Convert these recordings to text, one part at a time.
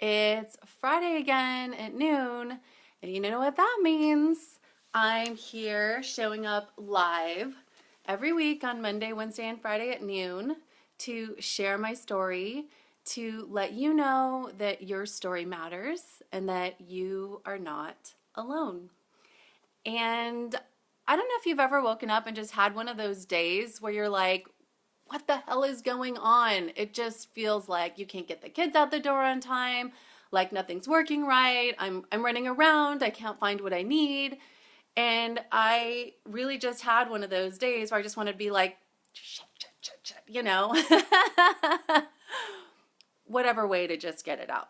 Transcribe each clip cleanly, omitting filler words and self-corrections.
It's Friday again at noon, and you know what that means. I'm here showing up live every week on Monday, Wednesday, and Friday at noon to share my story, to let you know that your story matters and that you are not alone. And I don't know if you've ever woken up and just had one of those days where you're like, what the hell is going on? It just feels like you can't get the kids out the door on time, like nothing's working right. I'm running around, I can't find what I need. And I really just had one of those days where I just wanted to be like, shut, you know, whatever way to just get it out.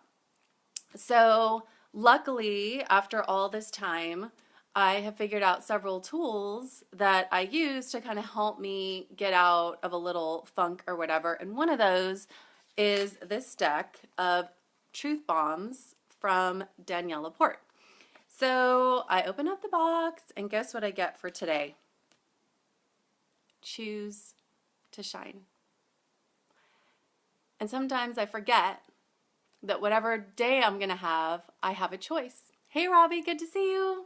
So, luckily, after all this time, I have figured out several tools that I use to kind of help me get out of a little funk or whatever. And one of those is this deck of truth bombs from Danielle Laporte. So I open up the box and guess what I get for today? Choose to shine. And sometimes I forget that whatever day I'm going to have, I have a choice. Hey, Robbie, good to see you.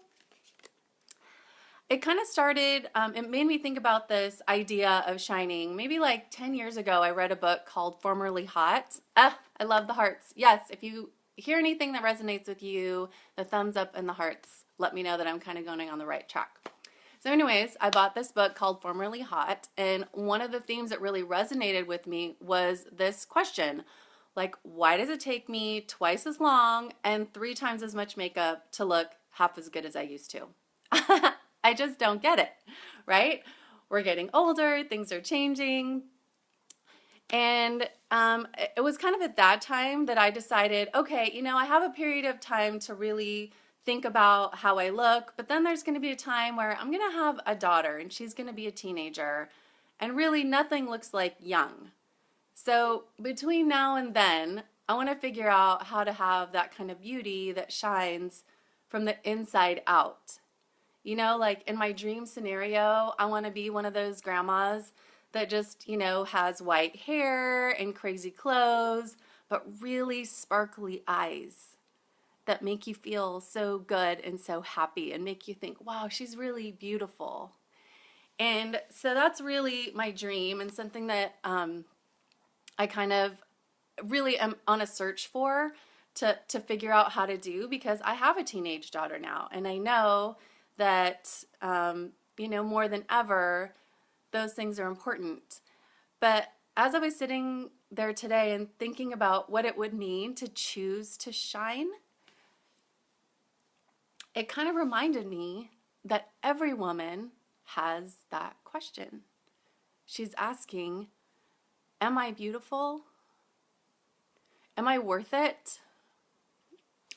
It kind of started, it made me think about this idea of shining. Maybe like 10 years ago, I read a book called Formerly Hot. I love the hearts. Yes, if you hear anything that resonates with you, the thumbs up and the hearts, let me know that I'm kind of going on the right track. So anyways, I bought this book called Formerly Hot, and one of the themes that really resonated with me was this question. Like, why does it take me twice as long and 3 times as much makeup to look half as good as I used to? I just don't get it, right? We're getting older, things are changing. And it was kind of at that time that I decided, okay, you know, I have a period of time to really think about how I look, but then there's going to be a time where I'm going to have a daughter and she's going to be a teenager, and really nothing looks like young. So between now and then, I want to figure out how to have that kind of beauty that shines from the inside out. You know, like in my dream scenario, I want to be one of those grandmas that just, you know, has white hair and crazy clothes, but really sparkly eyes that make you feel so good and so happy and make you think, wow, she's really beautiful. And so that's really my dream, and something that I kind of really am on a search for to figure out how to do, because I have a teenage daughter now, and I know that, you know, more than ever, those things are important. But as I was sitting there today and thinking about what it would mean to choose to shine, it kind of reminded me that every woman has that question. She's asking, am I beautiful? Am I worth it?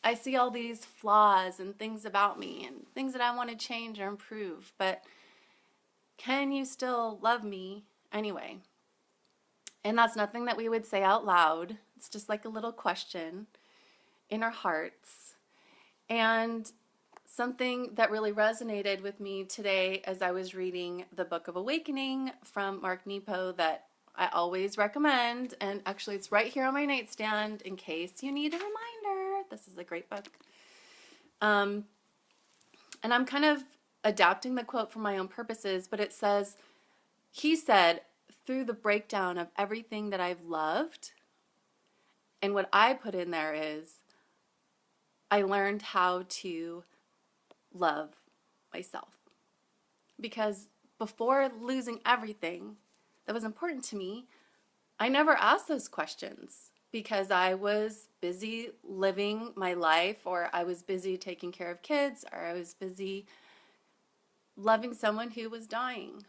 I see all these flaws and things about me and things that I want to change or improve, but can you still love me anyway? And that's nothing that we would say out loud. It's just like a little question in our hearts. And something that really resonated with me today as I was reading the Book of Awakening from Mark Nepo that I always recommend, and actually it's right here on my nightstand in case you need a reminder. This is a great book. And I'm kind of adapting the quote for my own purposes, but it says, he said, through the breakdown of everything that I've loved, and what I put in there is, I learned how to love myself. Because before losing everything that was important to me, I never asked those questions because I was busy living my life, or I was busy taking care of kids, or I was busy loving someone who was dying,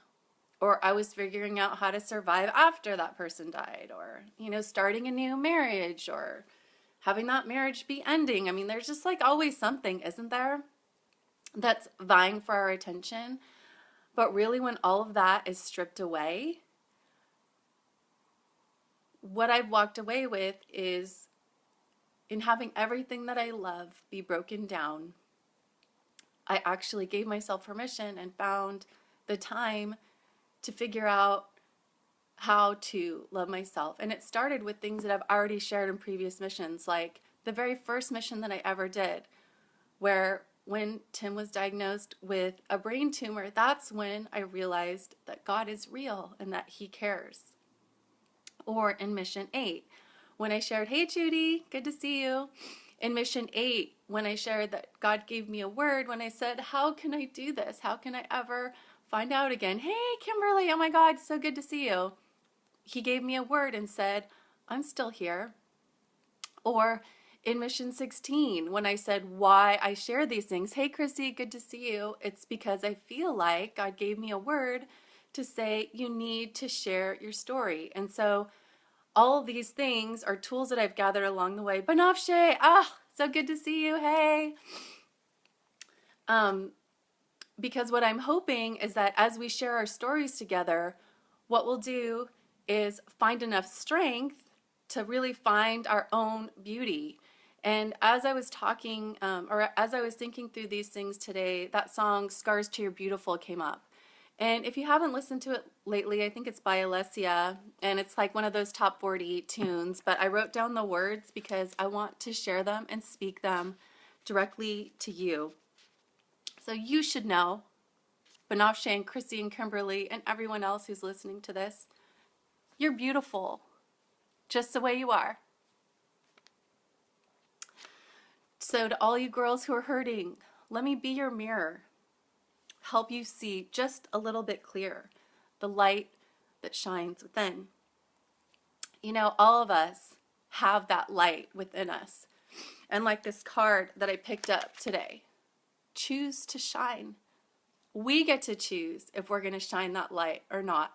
or I was figuring out how to survive after that person died, or, you know, starting a new marriage, or having that marriage be ending. I mean, there's just like always something, isn't there, that's vying for our attention. But really, when all of that is stripped away, what I've walked away with is, in having everything that I love be broken down, I actually gave myself permission and found the time to figure out how to love myself. And it started with things that I've already shared in previous missions, like the very first mission that I ever did, where when Tim was diagnosed with a brain tumor, that's when I realized that God is real and that he cares. Or in mission 8, when I shared, hey Judy, good to see you. In mission 8, when I shared that God gave me a word, when I said, how can I do this? How can I ever find out again? Hey Kimberly, oh my God, so good to see you. He gave me a word and said, I'm still here. Or in mission 16, when I said why I share these things, hey Chrissy, good to see you. It's because I feel like God gave me a word to say you need to share your story. And so all of these things are tools that I've gathered along the way. Banafshe, so good to see you. Hey. Because what I'm hoping is that as we share our stories together, what we'll do is find enough strength to really find our own beauty. And as I was talking, or as I was thinking through these things today, that song, Scars to Your Beautiful, came up. And if you haven't listened to it lately, I think it's by Alessia, and it's like one of those top 40 tunes, but I wrote down the words because I want to share them and speak them directly to you. So you should know, Banafshe and Chrissy and Kimberly and everyone else who's listening to this, you're beautiful, just the way you are. So to all you girls who are hurting, let me be your mirror. Help you see just a little bit clearer the light that shines within. You know, all of us have that light within us. And like this card that I picked up today, choose to shine. We get to choose if we're going to shine that light or not.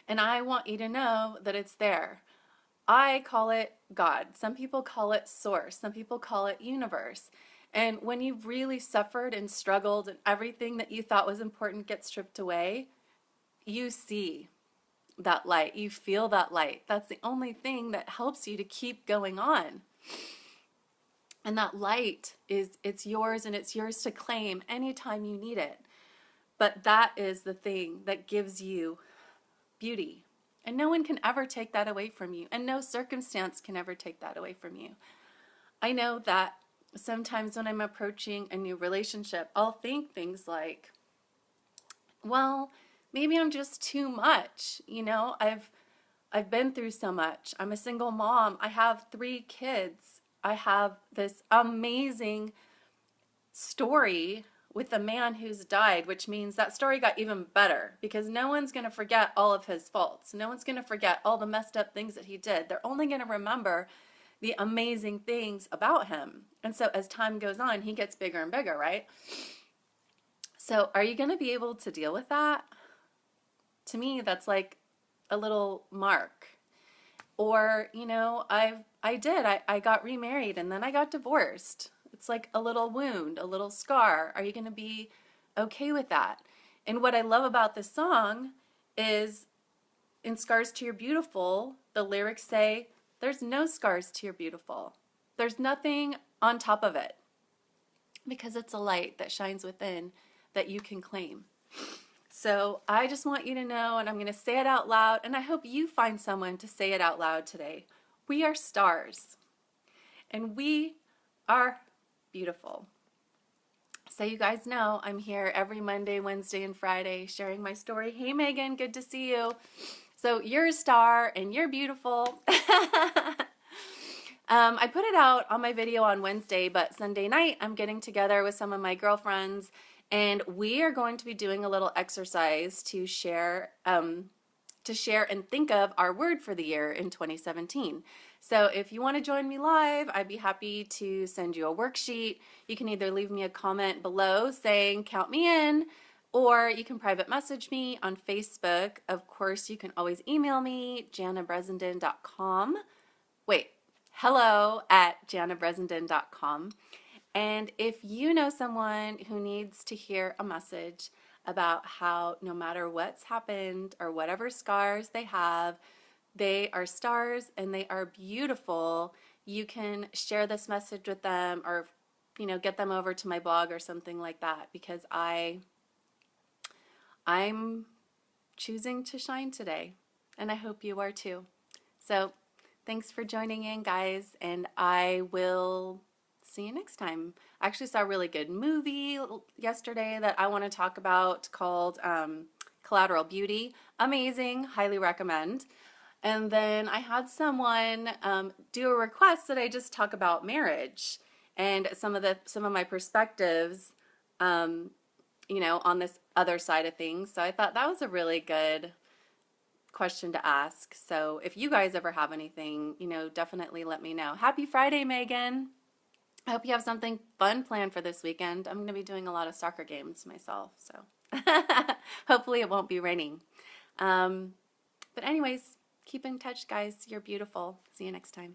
And I want you to know that it's there. I call it God. Some people call it source. Some people call it universe. And when you've really suffered and struggled and everything that you thought was important gets stripped away, you see that light. You feel that light. That's the only thing that helps you to keep going on. And that light it's yours, and it's yours to claim anytime you need it. But that is the thing that gives you beauty. And no one can ever take that away from you. And no circumstance can ever take that away from you. I know that sometimes when I'm approaching a new relationship, I'll think things like, well, maybe I'm just too much. You know, I've been through so much. I'm a single mom. I have 3 kids. I have this amazing story with a man who's died, which means that story got even better because no one's going to forget all of his faults. No one's going to forget all the messed up things that he did. They're only going to remember the amazing things about him. And so as time goes on, he gets bigger and bigger, right? So are you going to be able to deal with that? To me, that's like a little mark. Or, you know, I got remarried and then I got divorced. It's like a little wound, a little scar. Are you going to be okay with that? And what I love about this song is in Scars to Your Beautiful, the lyrics say, there's no scars to your beautiful. There's nothing on top of it because it's a light that shines within that you can claim. So I just want you to know, and I'm going to say it out loud, and I hope you find someone to say it out loud today. We are stars, and we are beautiful. So you guys know I'm here every Monday, Wednesday, and Friday sharing my story. Hey Megan, good to see you. So you're a star and you're beautiful. I put it out on my video on Wednesday, but Sunday night I'm getting together with some of my girlfriends and we are going to be doing a little exercise to share and think of our word for the year in 2017. So if you want to join me live, I'd be happy to send you a worksheet. You can either leave me a comment below saying count me in, or you can private message me on Facebook. Of course, you can always email me, janabressenden.com. Wait, hello@janabressenden.com. And if you know someone who needs to hear a message about how no matter what's happened or whatever scars they have, they are stars and they are beautiful, you can share this message with them or, you know, get them over to my blog or something like that because I'm choosing to shine today, and I hope you are too. So Thanks for joining in, guys, and I will see you next time. I actually saw a really good movie yesterday that I want to talk about called Collateral Beauty. Amazing, highly recommend. And then I had someone do a request that I just talk about marriage and some of my perspectives, on this other side of things. So I thought that was a really good question to ask. So if you guys ever have anything, definitely let me know. Happy Friday, Megan. I hope you have something fun planned for this weekend. I'm going to be doing a lot of soccer games myself, so hopefully it won't be raining. But anyways, keep in touch, guys. You're beautiful. See you next time.